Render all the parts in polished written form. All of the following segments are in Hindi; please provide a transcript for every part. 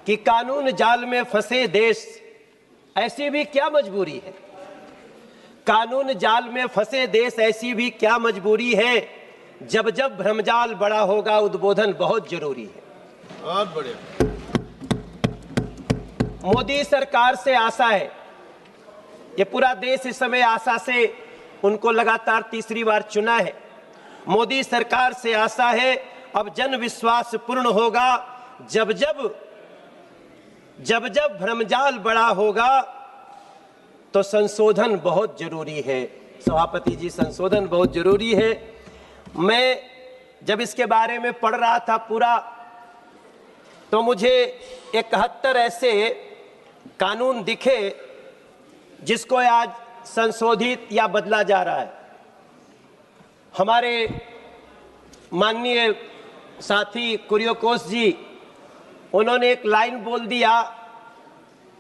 कि कानून जाल में फंसे देश, ऐसी भी क्या मजबूरी है। कानून जाल में फंसे देश, ऐसी भी क्या मजबूरी है। जब जब भ्रमजाल बड़ा होगा, उद्बोधन बहुत जरूरी है। बहुत बढ़िया। मोदी सरकार से आशा है, ये पूरा देश इस समय आशा से उनको लगातार तीसरी बार चुना है। मोदी सरकार से आशा है, अब जन विश्वास पूर्ण होगा। जब जब भ्रमजाल बड़ा होगा तो संशोधन बहुत जरूरी है। सभापति जी, संशोधन बहुत जरूरी है। मैं जब इसके बारे में पढ़ रहा था पूरा, तो मुझे 71 ऐसे कानून दिखे जिसको आज संशोधित या बदला जा रहा है। हमारे माननीय साथी कुरियोकोस जी, उन्होंने एक लाइन बोल दिया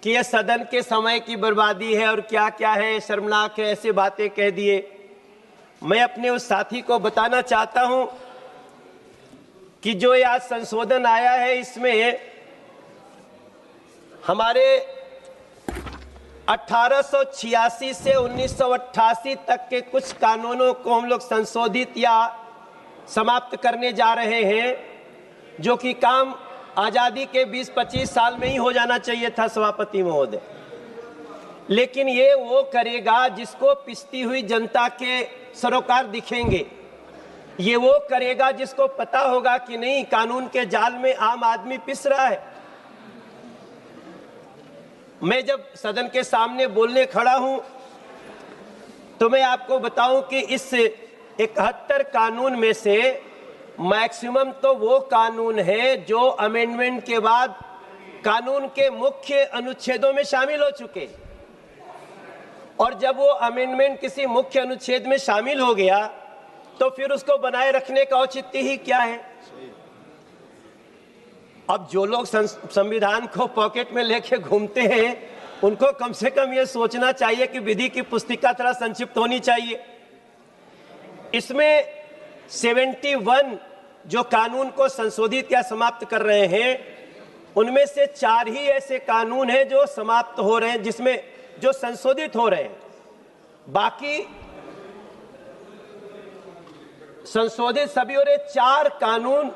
कि यह सदन के समय की बर्बादी है और क्या क्या है, शर्मनाक है, ऐसे बातें कह दिए। मैं अपने उस साथी को बताना चाहता हूं कि जो आज संशोधन आया है, इसमें हमारे 1886 से 1988 तक के कुछ कानूनों को हम लोग संशोधित या समाप्त करने जा रहे हैं, जो कि काम आजादी के 20-25 साल में ही हो जाना चाहिए था सभापति महोदय। लेकिन ये वो करेगा जिसको पिसती हुई जनता के सरोकार दिखेंगे। ये वो करेगा जिसको पता होगा कि नहीं, कानून के जाल में आम आदमी पिस रहा है। मैं जब सदन के सामने बोलने खड़ा हूं, तो मैं आपको बताऊं कि इस 71 कानून में से मैक्सिमम तो वो कानून है जो अमेंडमेंट के बाद कानून के मुख्य अनुच्छेदों में शामिल हो चुके। और जब वो अमेंडमेंट किसी मुख्य अनुच्छेद में शामिल हो गया, तो फिर उसको बनाए रखने का औचित्य ही क्या है। अब जो लोग संविधान को पॉकेट में लेके घूमते हैं, उनको कम से कम ये सोचना चाहिए कि विधि की पुस्तिका थोड़ा संक्षिप्त होनी चाहिए। इसमें 71 जो कानून को संशोधित या समाप्त कर रहे हैं, उनमें से 4 ही ऐसे कानून हैं जो समाप्त हो रहे हैं, जिसमें जो संशोधित हो रहे हैं। बाकी संशोधित सभी हो रहे 4 कानून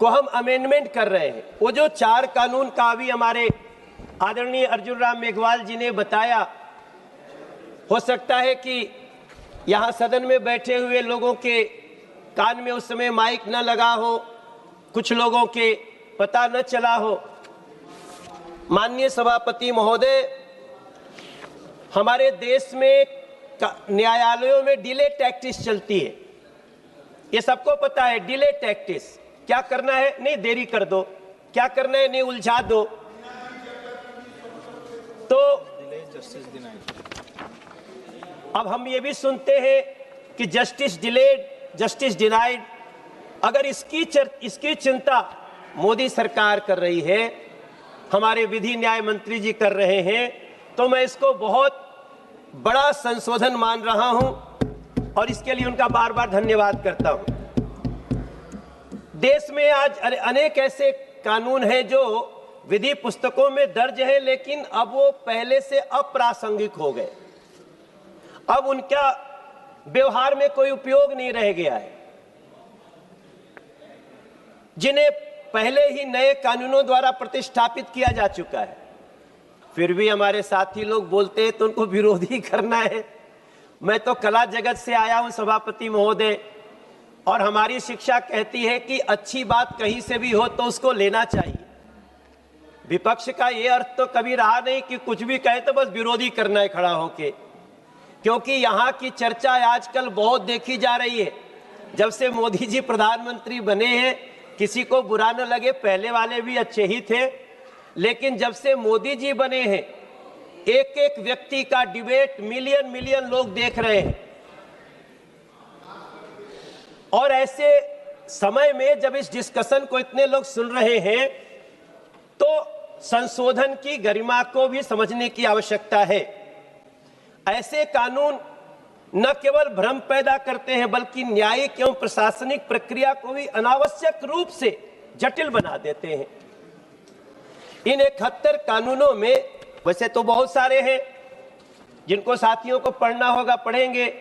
को हम अमेंडमेंट कर रहे हैं। वो जो 4 कानून का अभी हमारे आदरणीय अर्जुन राम मेघवाल जी ने बताया, हो सकता है कि यहाँ सदन में बैठे हुए लोगों के कान में उस समय माइक न लगा हो, कुछ लोगों के पता न चला हो। माननीय सभापति महोदय, हमारे देश में न्यायालयों में डिले टैक्टिस चलती है, ये सबको पता है। डिले टैक्टिस, क्या करना है, नहीं देरी कर दो, क्या करना है, नहीं उलझा दो। तो अब हम ये भी सुनते हैं कि जस्टिस डिलेड, जस्टिस डिनाइड। अगर इसकी चिंता मोदी सरकार कर रही है, हमारे विधि न्याय मंत्री जी कर रहे हैं, तो मैं इसको बहुत बड़ा संशोधन मान रहा हूं और इसके लिए उनका बार बार धन्यवाद करता हूं। देश में आज अनेक ऐसे कानून हैं जो विधि पुस्तकों में दर्ज है, लेकिन अब वो पहले से अप्रासंगिक हो गए। अब उनका व्यवहार में कोई उपयोग नहीं रह गया है, जिन्हें पहले ही नए कानूनों द्वारा प्रतिष्ठापित किया जा चुका है। फिर भी हमारे साथी लोग बोलते हैं तो उनको विरोधी करना है। मैं तो कला जगत से आया हूं सभापति महोदय, और हमारी शिक्षा कहती है कि अच्छी बात कहीं से भी हो तो उसको लेना चाहिए। विपक्ष का ये अर्थ तो कभी रहा नहीं कि कुछ भी कहे तो बस विरोधी करना है खड़ा होके, क्योंकि यहाँ की चर्चा आजकल बहुत देखी जा रही है। जब से मोदी जी प्रधानमंत्री बने हैं, किसी को बुरा न लगे, पहले वाले भी अच्छे ही थे, लेकिन जब से मोदी जी बने हैं, एक एक व्यक्ति का डिबेट मिलियन लोग देख रहे हैं। और ऐसे समय में जब इस डिस्कशन को इतने लोग सुन रहे हैं, तो संशोधन की गरिमा को भी समझने की आवश्यकता है। ऐसे कानून न केवल भ्रम पैदा करते हैं, बल्कि न्यायिक एवं प्रशासनिक प्रक्रिया को भी अनावश्यक रूप से जटिल बना देते हैं। इन 71 कानूनों में वैसे तो बहुत सारे हैं, जिनको साथियों को पढ़ना होगा पढ़ेंगे,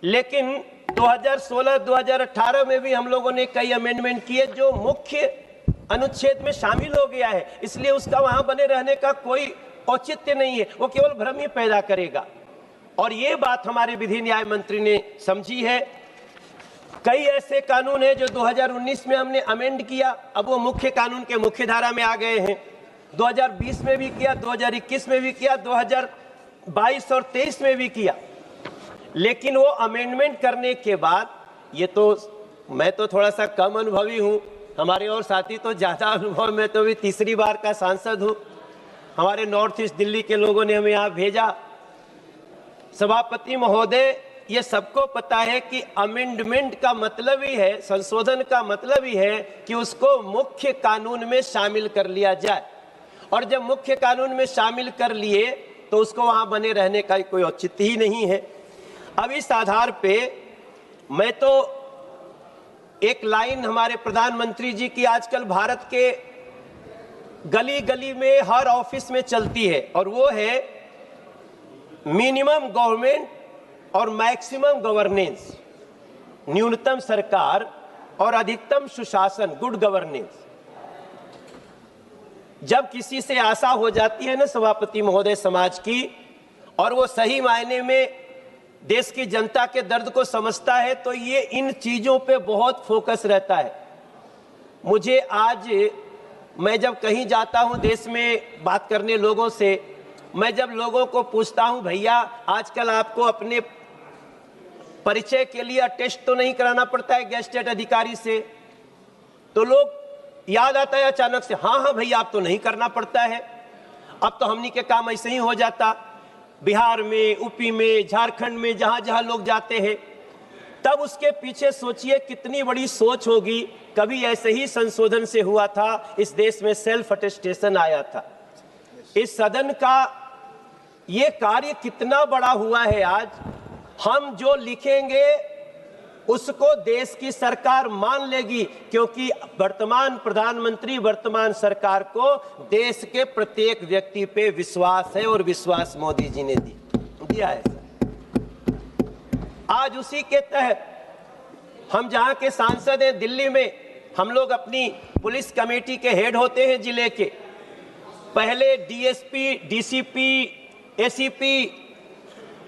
लेकिन 2016-2018 में भी हम लोगों ने कई अमेंडमेंट किए जो मुख्य अनुच्छेद में शामिल हो गया है, इसलिए उसका वहां बने रहने का कोई औचित्य नहीं है, वो केवल भ्रम ही पैदा करेगा। और ये बात हमारे विधि न्याय मंत्री ने समझी है। कई ऐसे कानून हैं जो 2019 में हमने अमेंड किया, अब वो मुख्य कानून के मुख्य धारा में आ गए हैं। 2020 में भी किया, 2021 में भी किया, 2022 और 23 में भी किया, लेकिन वो अमेंडमेंट करने के बाद, ये तो मैं तो थोड़ा सा कम अनुभवी हूं, हमारे और साथी तो ज्यादा अनुभव, मैं तो भी तीसरी बार का सांसद हूं। हमारे नॉर्थ ईस्ट दिल्ली के लोगों ने हमें यहां भेजा। सभापति महोदय, ये सबको पता है कि अमेंडमेंट का मतलब ही है, संशोधन का मतलब ही है कि उसको मुख्य कानून में शामिल कर लिया जाए, और जब मुख्य कानून में शामिल कर लिए तो उसको वहां बने रहने का कोई औचित्य ही नहीं है। अब इस आधार पे मैं तो एक लाइन हमारे प्रधानमंत्री जी की आजकल भारत के गली गली में हर ऑफिस में चलती है, और वो है मिनिमम गवर्नमेंट और मैक्सिमम गवर्नेंस, न्यूनतम सरकार और अधिकतम सुशासन, गुड गवर्नेंस। जब किसी से आशा हो जाती है ना सभापति महोदय समाज की, और वो सही मायने में देश की जनता के दर्द को समझता है, तो ये इन चीजों पे बहुत फोकस रहता है। मुझे आज, मैं जब कहीं जाता हूं देश में बात करने लोगों से, मैं जब लोगों को पूछता हूं भैया आजकल आपको अपने परिचय के लिए टेस्ट तो नहीं कराना पड़ता है गेस्टेड अधिकारी से, तो लोग याद आता है अचानक से, हाँ हाँ भैया अब तो नहीं करना पड़ता है, अब तो हमनी के काम ऐसे ही हो जाता। बिहार में, यूपी में, झारखंड में, जहां जहां लोग जाते हैं, तब उसके पीछे सोचिए कितनी बड़ी सोच होगी। कभी ऐसे ही संशोधन से हुआ था, इस देश में सेल्फ अटेस्टेशन आया था। इस सदन का ये कार्य कितना बड़ा हुआ है आज। हम जो लिखेंगे उसको देश की सरकार मान लेगी, क्योंकि वर्तमान प्रधानमंत्री, वर्तमान सरकार को देश के प्रत्येक व्यक्ति पे विश्वास है, और विश्वास मोदी जी ने दिया है। आज उसी के तहत हम जहां के सांसद हैं दिल्ली में, हम लोग अपनी पुलिस कमेटी के हेड होते हैं जिले के। पहले डीएसपी, डीसीपी, एसीपी,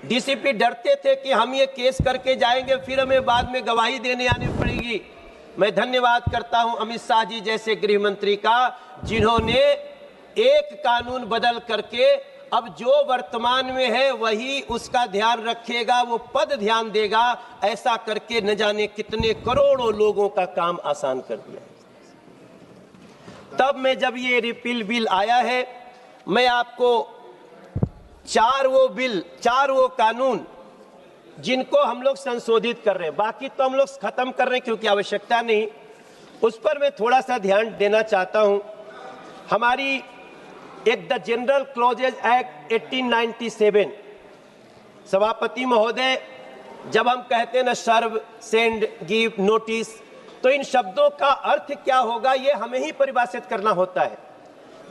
डीसीपी डरते थे कि हम ये केस करके जाएंगे फिर हमें बाद में गवाही देने आनी पड़ेगी। मैं धन्यवाद करता हूं अमित शाह जी जैसे गृह मंत्री का, जिन्होंने एक कानून बदल करके अब जो वर्तमान में है वही उसका ध्यान रखेगा, वो पद ध्यान देगा, ऐसा करके न जाने कितने करोड़ों लोगों का काम आसान कर दिया। तब में जब ये रिपील बिल आया है, मैं आपको चार वो कानून जिनको हम लोग संशोधित कर रहे हैं, बाकी तो हम लोग खत्म कर रहे हैं क्योंकि आवश्यकता नहीं, उस पर मैं थोड़ा सा ध्यान देना चाहता हूं। हमारी एक द जनरल क्लॉजेज एक्ट 1897, सभापति महोदय, जब हम कहते हैं ना सर्व, सेंड, गिव, नोटिस, तो इन शब्दों का अर्थ क्या होगा ये हमें ही परिभाषित करना होता है।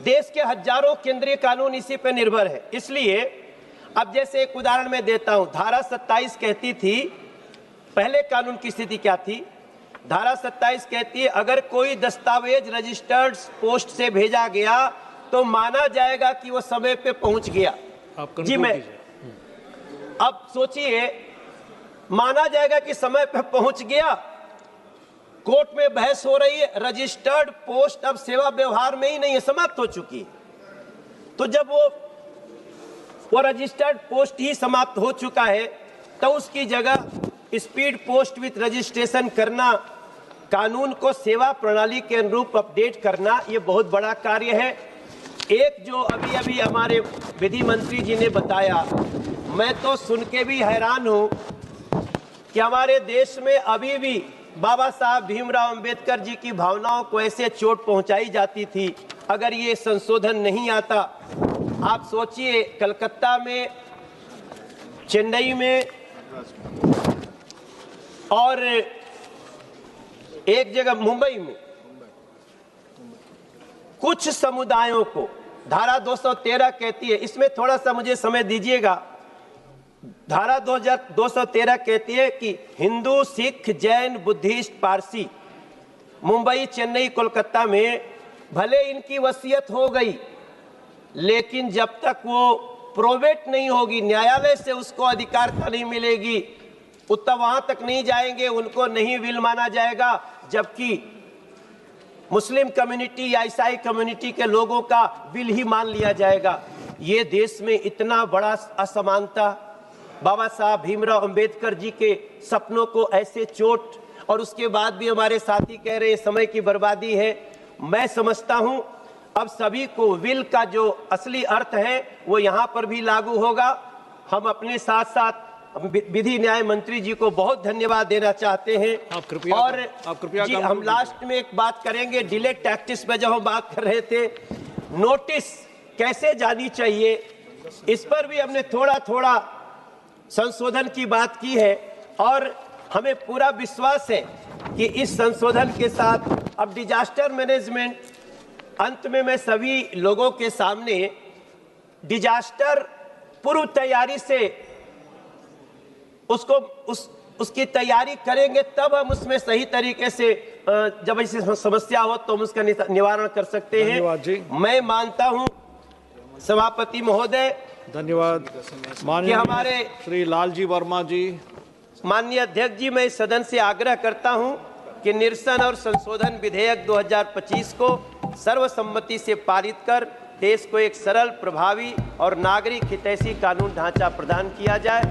देश के हजारों केंद्रीय कानून इसी पे निर्भर है। इसलिए अब जैसे एक उदाहरण मैं देता हूं, धारा 27 कहती थी, पहले कानून की स्थिति क्या थी, धारा 27 कहती है अगर कोई दस्तावेज रजिस्टर्ड पोस्ट से भेजा गया तो माना जाएगा कि वो समय पे पहुंच गया। जी मैं अब सोचिए, माना जाएगा कि समय पे पहुंच गया, कोर्ट में बहस हो रही है, रजिस्टर्ड पोस्ट अब सेवा व्यवहार में ही नहीं है, समाप्त हो चुकी है। तो जब वो रजिस्टर्ड पोस्ट ही समाप्त हो चुका है, तो उसकी जगह स्पीड पोस्ट विथ रजिस्ट्रेशन करना, कानून को सेवा प्रणाली के अनुरूप अपडेट करना, ये बहुत बड़ा कार्य है। एक जो अभी हमारे विधि मंत्री जी ने बताया, मैं तो सुन के भी हैरान हूं कि हमारे देश में अभी भी बाबा साहब भीमराव अंबेडकर जी की भावनाओं को ऐसे चोट पहुंचाई जाती थी। अगर ये संशोधन नहीं आता, आप सोचिए कलकत्ता में, चेन्नई में और एक जगह मुंबई में कुछ समुदायों को धारा 213 कहती है, इसमें थोड़ा सा मुझे समय दीजिएगा। धारा 213 कहती है कि हिंदू, सिख, जैन, बुद्धिस्ट, पारसी मुंबई, चेन्नई, कोलकाता में भले इनकी वसीयत हो गई, लेकिन जब तक वो प्रोवेट नहीं होगी, न्यायालय से उसको अधिकारता नहीं मिलेगी, तब वहां तक नहीं जाएंगे, उनको नहीं विल माना जाएगा। जबकि मुस्लिम कम्युनिटी या ईसाई कम्युनिटी के लोगों का विल ही मान लिया जाएगा। ये देश में इतना बड़ा असमानता, बाबा साहब भीमराव अंबेडकर जी के सपनों को ऐसे चोट, और उसके बाद भी हमारे साथी कह रहे हैं समय की बर्बादी है। मैं समझता हूं अब सभी को विल का जो असली अर्थ है वो यहाँ पर भी लागू होगा। हम अपने साथ साथ विधि न्याय मंत्री जी को बहुत धन्यवाद देना चाहते हैं। आप कृपया जी, हम लास्ट में एक बात करेंगे, डिले टैक्टिस में जब हम बात कर रहे थे, नोटिस कैसे जानी चाहिए, इस पर भी हमने थोड़ा थोड़ा संशोधन की बात की है, और हमें पूरा विश्वास है कि इस संशोधन के साथ अब डिजास्टर मैनेजमेंट, अंत में मैं सभी लोगों के सामने डिजास्टर पूर्व तैयारी से उसकी तैयारी करेंगे, तब हम उसमें सही तरीके से जब ऐसी समस्या हो तो हम उसका निवारण कर सकते हैं। मैं मानता हूं सभापति महोदय, धन्यवाद कि हमारे श्री लालजी वर्मा जी, माननीय अध्यक्ष जी, मैं सदन से आग्रह करता हूं कि निरसन और संशोधन विधेयक 2025 को सर्वसम्मति से पारित कर देश को एक सरल, प्रभावी और नागरिक हितैषी कानून ढांचा प्रदान किया जाए।